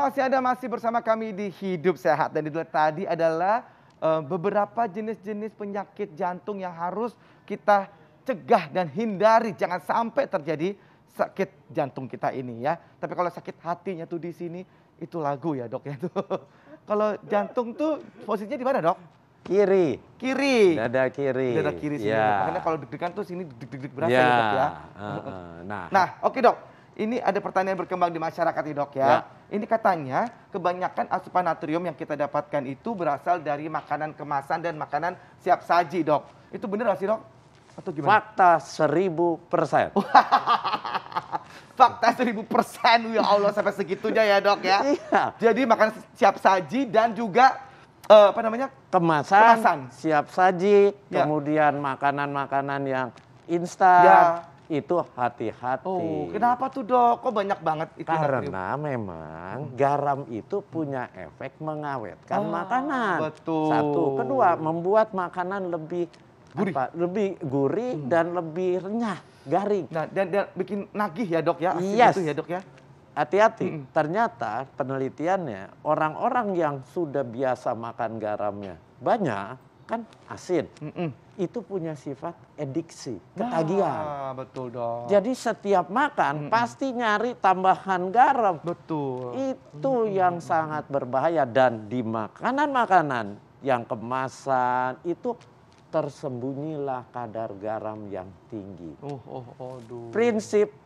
kasih Anda masih bersama kami di Hidup Sehat. Dan itu tadi adalah beberapa jenis-jenis penyakit jantung yang harus kita cegah dan hindari. Jangan sampai terjadi sakit jantung kita ini ya. Tapi kalau sakit hatinya tuh di sini, itu lagu ya dok ya. Kalau jantung tuh posisinya di mana dok? Kiri. Kiri. Dada kiri. Dada kiri sini. Ya. Makanya kalau deg-degan tuh sini deg-deg berasa Ya. ya dok ya. Nah, Oke dok. Ini ada pertanyaan berkembang di masyarakat nih dok ya. Ini katanya kebanyakan asupan natrium yang kita dapatkan itu berasal dari makanan kemasan dan makanan siap saji dok. Itu benar gak sih dok? Atau gimana? fakta 1000%. Fakta 1000%, ya Allah sampai segitunya ya dok ya. Iya. Jadi makanan siap saji dan juga Kemasan, siap saji, Ya. kemudian makanan-makanan yang instan, Ya. itu hati-hati. Oh, kenapa tuh dok? Kok banyak banget itu natrium? Karena memang garam itu punya efek mengawetkan makanan. betul. Satu, kedua membuat makanan lebih Gurih. lebih gurih dan lebih renyah, garing. Nah, dan bikin nagih ya dok ya? Asin Yes. itu ya dok ya? Hati-hati, ternyata penelitiannya orang-orang yang sudah biasa makan garamnya banyak kan asin. Itu punya sifat adiksi, ketagihan. Nah, betul dok. Jadi setiap makan pasti nyari tambahan garam. Betul. Itu yang sangat berbahaya dan di makanan-makanan yang kemasan itu tersembunyilah kadar garam yang tinggi. Aduh. Prinsip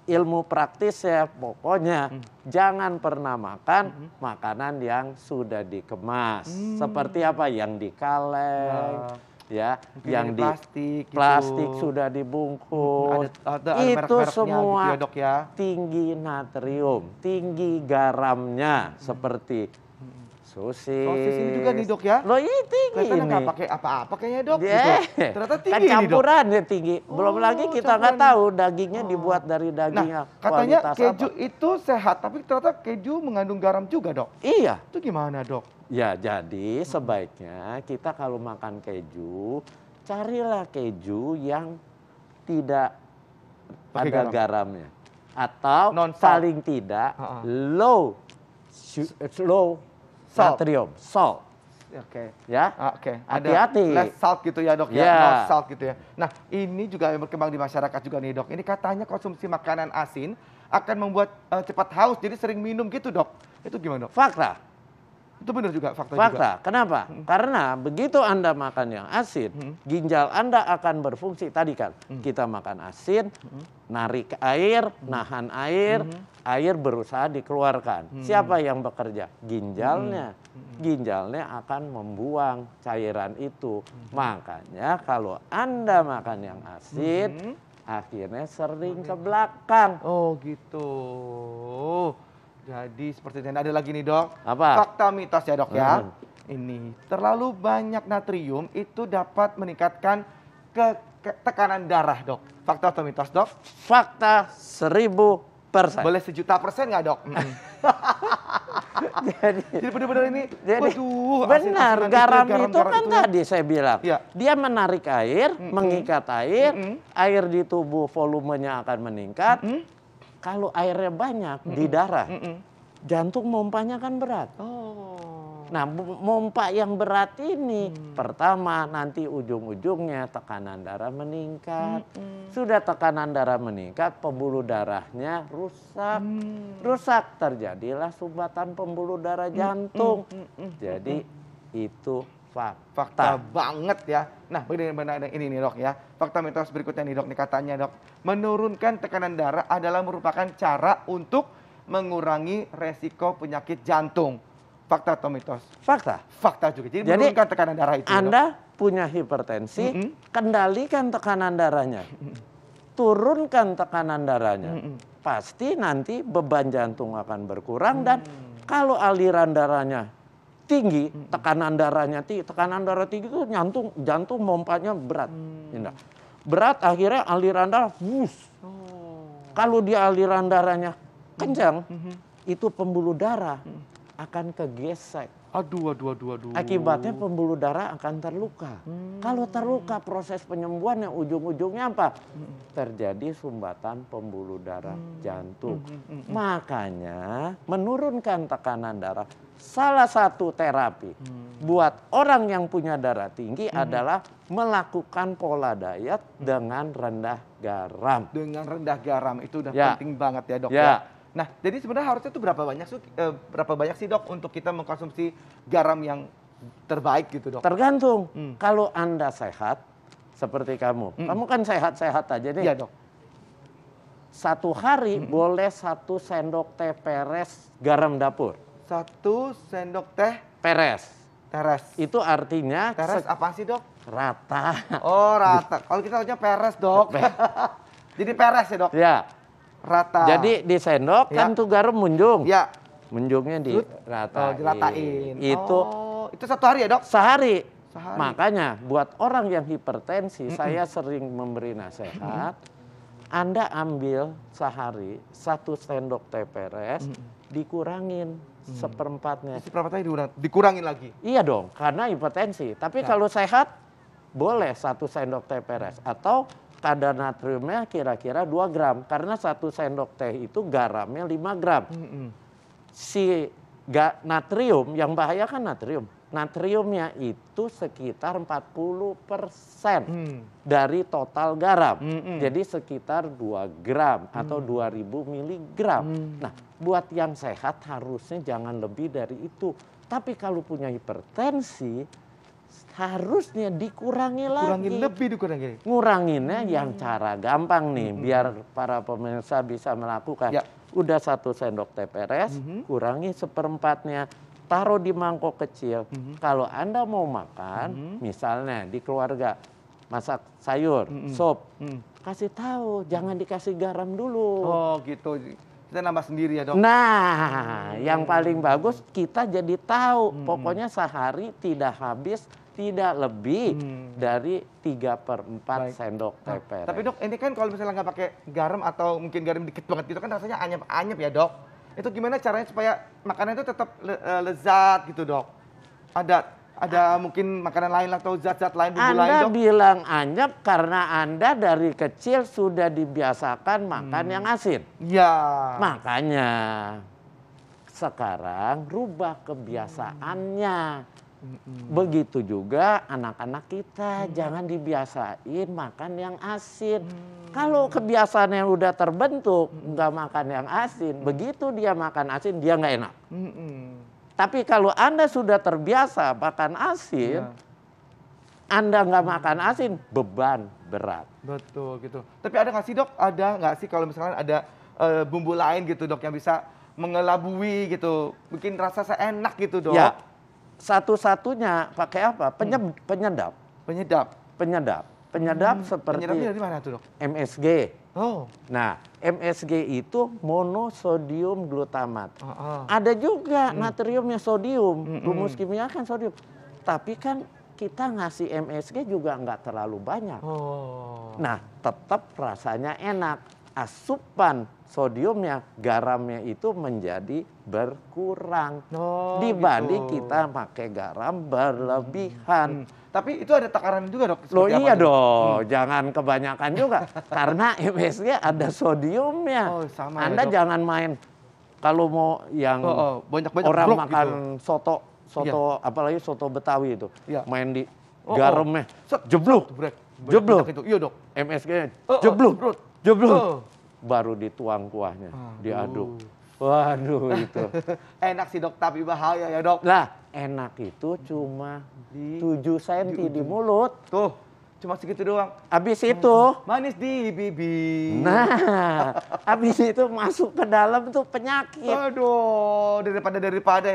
ilmu praktis ya pokoknya jangan pernah makan makanan yang sudah dikemas. Seperti apa yang dikaleng, ya, Mungkin yang dari di plastik gitu. sudah dibungkus. Ada Itu merek-mereknya semua gitu ya dok ya. tinggi natrium, tinggi garamnya seperti sosis. Sosis ini juga nih dok ya. Loh ini tinggi Kelihatan ini. nggak pakai apa-apa kayaknya dok. Yeah. Gitu. Ternyata tinggi Kan nih dok. campurannya tinggi. Belum lagi kita nggak campuran. tahu dagingnya dibuat dari daging Nah, katanya kualitas keju apa. itu sehat, tapi ternyata keju mengandung garam juga dok. Iya. Itu gimana dok? Ya jadi sebaiknya kita kalau makan keju, carilah keju yang tidak Pakai ada garamnya. Atau Non-salt. paling tidak low natrium, salt. Oke. Ya, Oke, hati-hati. ada less salt gitu ya dok ya, Ya. no salt gitu ya. Nah ini juga yang berkembang di masyarakat juga nih dok. Ini katanya konsumsi makanan asin akan membuat cepat haus, jadi sering minum gitu dok. Itu gimana dok? Fakta. Itu benar juga fakta juga. Fakta. Kenapa? Karena begitu Anda makan yang asin, ginjal Anda akan berfungsi. Tadi kan kita makan asin, narik air, nahan air, air berusaha dikeluarkan. Siapa yang bekerja? Ginjalnya. Ginjalnya akan membuang cairan itu. Makanya kalau Anda makan yang asin, akhirnya sering ke belakang. Oh gitu. Jadi seperti ini ada lagi nih dok. Apa? Fakta mitos ya dok ya. Ini terlalu banyak natrium itu dapat meningkatkan tekanan darah dok. Fakta atau mitos dok? Fakta 1000%. Boleh 1.000.000% nggak dok? Jadi benar-benar ini, waduh. Benar, garam itu kan tadi saya bilang. Ya. Dia menarik air, mengikat air, air di tubuh volumenya akan meningkat. Kalau airnya banyak di darah, jantung mompanya kan berat. Nah, mompa yang berat ini, pertama nanti ujung-ujungnya tekanan darah meningkat. Sudah tekanan darah meningkat, pembuluh darahnya rusak. Rusak, terjadilah sumbatan pembuluh darah jantung. Jadi itu Fakta banget ya. Nah, benar-benar ini nih dok ya. Fakta mitos berikutnya nih dok, nih katanya dok. Menurunkan tekanan darah adalah merupakan cara untuk mengurangi resiko penyakit jantung. Fakta atau mitos? fakta. Fakta juga. Jadi menurunkan tekanan darah itu. Anda punya hipertensi, kendalikan tekanan darahnya. Turunkan tekanan darahnya. Pasti nanti beban jantung akan berkurang dan kalau aliran darahnya tinggi, tekanan darahnya tinggi, tekanan darah tinggi itu jantung mompanya berat. Berat akhirnya aliran darah Kalau dia aliran darahnya kencang, itu pembuluh darah akan kegesek. Aduh, aduh, aduh, aduh. Akibatnya pembuluh darah akan terluka. Kalau terluka proses penyembuhan yang ujung-ujungnya apa? Terjadi sumbatan pembuluh darah jantung. Makanya menurunkan tekanan darah salah satu terapi buat orang yang punya darah tinggi adalah melakukan pola diet dengan rendah garam. Dengan rendah garam itu udah Ya. penting banget ya dok Ya. ya. Nah jadi sebenarnya harusnya tuh berapa banyak sih dok untuk kita mengkonsumsi garam yang terbaik gitu dok? Tergantung. Kalau Anda sehat seperti kamu kan sehat-sehat aja nih. Iya dok. Satu hari boleh 1 sendok teh peres garam dapur. 1 sendok teh Peres. teres. Itu artinya Teres apa sih dok? rata. Oh rata. Kalau kita tahunya peres dok. Jadi peres ya dok? Ya. Rata. Jadi di sendok kan tuh garam munjung. Ya. Munjungnya Oh, diratain. diratain. Itu itu 1 hari ya dok? sehari. Sehari. Makanya buat orang yang hipertensi, saya sering memberi nasihat. Anda ambil sehari 1 sendok teh peres, dikurangin seperempatnya. Seperempatnya dikurangin lagi. Iya dong, karena hipertensi. Tapi kalau sehat, boleh 1 sendok teh peres. Atau kadar natriumnya kira-kira 2 gram. Karena 1 sendok teh itu garamnya 5 gram. Si natrium, yang bahaya kan natrium. Natriumnya itu sekitar 40% dari total garam. Jadi sekitar 2 gram atau 2000 miligram. Nah, buat yang sehat harusnya jangan lebih dari itu. Tapi kalau punya hipertensi, harusnya dikurangi lagi. Dikurangi. Nguranginnya yang cara gampang nih, biar para pemirsa bisa melakukan. Ya. Udah 1 sendok teh peres, kurangi seperempatnya, taruh di mangkok kecil. Kalau Anda mau makan, misalnya di keluarga masak sayur, sop, kasih tahu jangan dikasih garam dulu. Oh gitu. Kita nambah sendiri ya dok? Nah, yang paling bagus kita jadi tahu. Pokoknya sehari tidak habis, tidak lebih dari 3/4 sendok teh peres. Tapi dok, ini kan kalau misalnya nggak pakai garam atau mungkin garam dikit banget gitu kan rasanya anyep-anyep ya dok. Itu gimana caranya supaya makanan itu tetap lezat gitu dok? Ada mungkin makanan lain atau zat-zat lain, bumbu lain Anda dok? bilang anyep karena Anda dari kecil sudah dibiasakan makan yang asin. Ya. Makanya sekarang rubah kebiasaannya. Begitu juga anak-anak kita, jangan dibiasain makan yang asin. Kalau kebiasaannya udah terbentuk, nggak makan yang asin, begitu dia makan asin, dia nggak enak. Tapi kalau Anda sudah terbiasa makan asin, Anda nggak makan asin, beban berat. Betul gitu. Tapi ada nggak sih dok? Ada nggak sih kalau misalkan ada bumbu lain gitu dok yang bisa mengelabui gitu, bikin rasa seenak gitu dok? Ya, satu-satunya pakai apa? Penyedap. Penyedap seperti Penyedapnya dari mana tuh dok? MSG. Oh. Nah, MSG itu monosodium glutamat. Ada juga natriumnya sodium, rumus kimia kan sodium. Tapi kan kita ngasih MSG juga nggak terlalu banyak. Nah, tetap rasanya enak. Asupan sodiumnya, garamnya itu menjadi berkurang dibanding gitu. kita pakai garam berlebihan. Tapi itu ada takaran juga dok? Loh Seperti iya apa tuh? dong, jangan kebanyakan juga. Karena MSG ada sodiumnya. Oh, sama ya, Anda Dok. jangan main, kalau mau yang banyak-banyak orang blok makan gitu. soto apalagi soto Betawi itu. Iya. Main di garamnya, Set, jeblok. Jeblok itu. Iya dok. MSG-nya, Oh, jeblok. Jeblok. Oh. Baru dituang kuahnya, diaduk. Waduh itu. Enak sih dok, tapi bahaya ya dok. Lah, enak itu cuma 7 cm di mulut. Tuh, cuma segitu doang. Habis itu, Manis di bibir. nah, habis itu masuk ke dalam tuh penyakit. Aduh, daripada.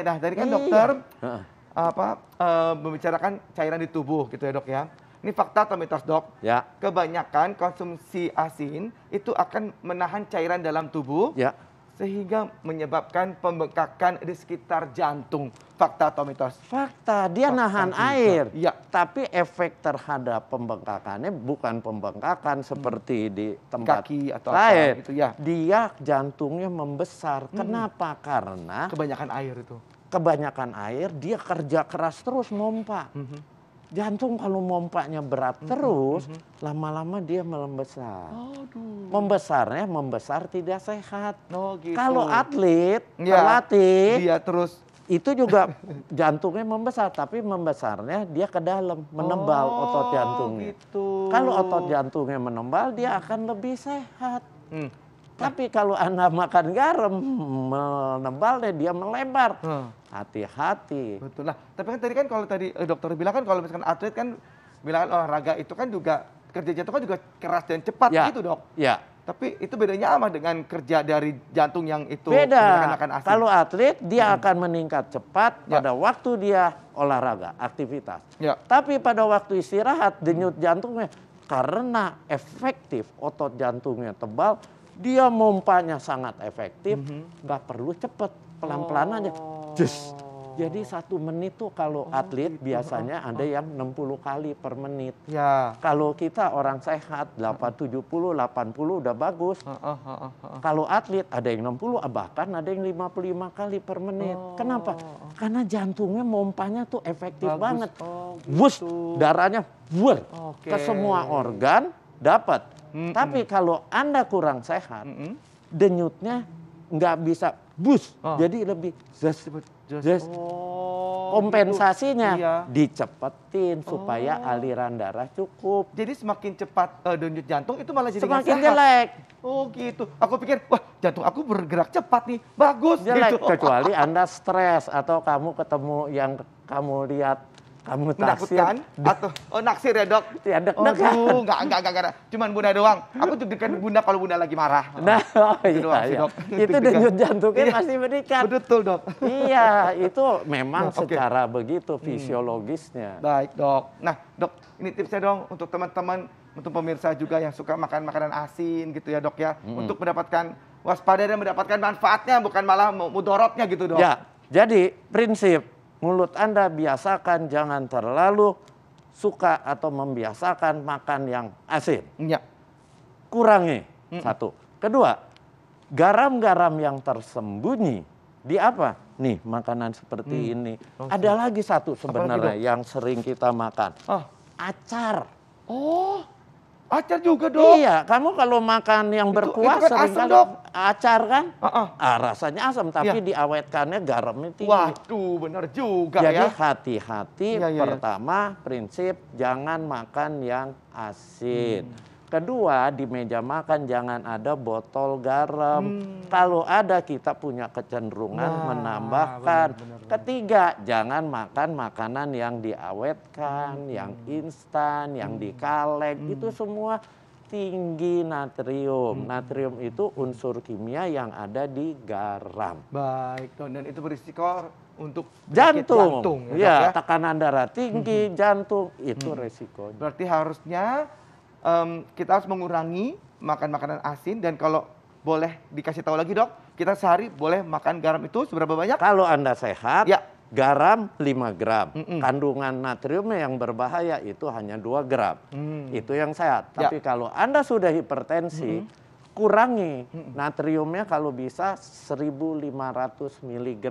Nah, tadi kan Iya. dokter membicarakan cairan di tubuh gitu ya dok ya. Ini fakta atau mitos dok? Ya, Kebanyakan konsumsi asin itu akan menahan cairan dalam tubuh ya. sehingga menyebabkan pembengkakan di sekitar jantung. Fakta atau mitos? Fakta, dia Fakta nahan juga. air. Iya. Tapi efek terhadap pembengkakannya bukan pembengkakan seperti di tempat Kaki atau apa lain. gitu ya. Dia jantungnya membesar. Kenapa? Karena Kebanyakan air itu. kebanyakan air, dia kerja keras terus mompa. Jantung kalau mompanya berat terus, lama-lama dia membesar. Membesar tidak sehat. Oh, gitu. Kalau atlet terlatih, dia terus itu juga jantungnya membesar, tapi membesarnya dia ke dalam, menebal otot jantungnya. Gitu. Kalau otot jantungnya menebal, dia akan lebih sehat. Tapi kalau Anda makan garam, menebalnya dia melebar. Hati-hati. Betul. Nah, tapi kan tadi kan kalau tadi dokter bilang kan kalau misalkan atlet kan bilang olahraga itu kan juga kerja jantung kan juga keras dan cepat gitu, Dok. Ya. Tapi itu bedanya apa dengan kerja dari jantung yang itu beda. makan asin? Kalau atlet dia akan meningkat cepat pada waktu dia olahraga, aktivitas. Tapi pada waktu istirahat denyut jantungnya karena efektif otot jantungnya tebal, dia mompanya sangat efektif, nggak perlu cepat, pelan-pelan aja. Jadi 1 menit tuh kalau atlet biasanya ada yang 60 kali per menit. Kalau kita orang sehat 70, 80 udah bagus. Kalau atlet ada yang 60, bahkan ada yang 55 kali per menit. Kenapa? Karena jantungnya mompanya tuh efektif banget. Bus, darahnya ke semua organ dapat. Tapi kalau Anda kurang sehat, denyutnya nggak bisa bus, jadi lebih kompensasinya dicepetin supaya aliran darah cukup. Jadi semakin cepat denyut jantung itu malah jadi semakin jelek. Oh gitu. Aku pikir wah jantung aku bergerak cepat nih, bagus. Jelek gitu. kecuali Anda stres atau kamu ketemu yang kamu lihat. Kamu taksir atau naksir ya, Dok? Ya, deg-degan. Enggak. Cuman Bunda doang. Aku deg-degan Bunda kalau Bunda lagi marah. Nah, iya. Itu denyut jantungnya pasti meningkat. Betul, Dok. Iya, itu memang secara begitu fisiologisnya. Baik, Dok. Nah, Dok, ini tipsnya dong untuk teman-teman, untuk pemirsa juga yang suka makan makanan asin gitu ya, Dok ya. Untuk mendapatkan waspada dan mendapatkan manfaatnya bukan malah mudorotnya gitu, Dok. Ya, jadi prinsip mulut Anda biasakan jangan terlalu suka atau membiasakan makan yang asin. Kurangi, 1. Kedua, garam-garam yang tersembunyi di apa? Nih, makanan seperti ini. Ada lagi 1 sebenarnya yang sering kita makan. Acar. Acar juga, Dok. Iya, kamu kalau makan yang berkuah itu kan sering asam, kali Dok. Acar kan? Rasanya asam, tapi diawetkannya garamnya tinggi. Waduh, benar juga Jadi ya. hati-hati, pertama prinsip jangan makan yang asin. Kedua, di meja makan jangan ada botol garam. Kalau ada kita punya kecenderungan menambahkan. Ketiga, jangan makan makanan yang diawetkan, yang instan, yang dikaleng. Itu semua tinggi natrium. Natrium itu unsur kimia yang ada di garam. Baik, dan itu berisiko untuk jantung. Ya, tekanan darah tinggi, jantung, itu resiko. Berarti harusnya kita harus mengurangi makan makanan asin, dan kalau boleh dikasih tahu lagi, Dok, kita sehari boleh makan garam itu seberapa banyak? Kalau Anda sehat, garam 5 gram. Kandungan natriumnya yang berbahaya itu hanya 2 gram. Itu yang sehat. Tapi kalau Anda sudah hipertensi, kurangi natriumnya kalau bisa 1.500 mg.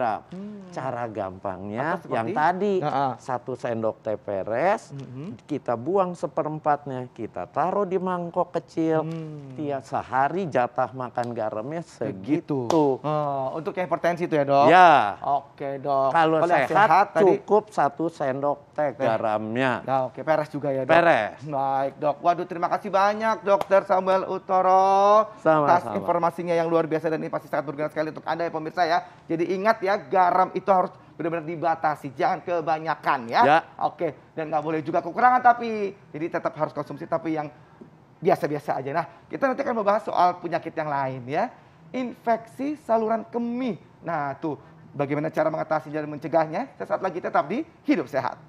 Cara gampangnya yang tadi 1 sendok teh peres, kita buang 1/4-nya, kita taruh di mangkok kecil. Tiap sehari jatah makan garamnya segitu. Untuk yang hipertensi itu ya, Dok? Ya. Oke, Dok. Kalau sehat cukup 1 sendok teh garamnya. Peres juga ya, Dok? Peres. Baik, Dok. Waduh, terima kasih banyak Dr. Samuel Utoro. Atas informasinya yang luar biasa, dan ini pasti sangat berguna sekali untuk Anda ya pemirsa ya. Jadi ingat ya, garam itu harus benar-benar dibatasi, jangan kebanyakan ya. Dan nggak boleh juga kekurangan, tapi jadi tetap harus konsumsi tapi yang biasa-biasa aja. Nah, kita nanti akan membahas soal penyakit yang lain ya. Infeksi saluran kemih. Nah, tuh bagaimana cara mengatasi dan mencegahnya? Sesaat lagi tetap di Hidup Sehat.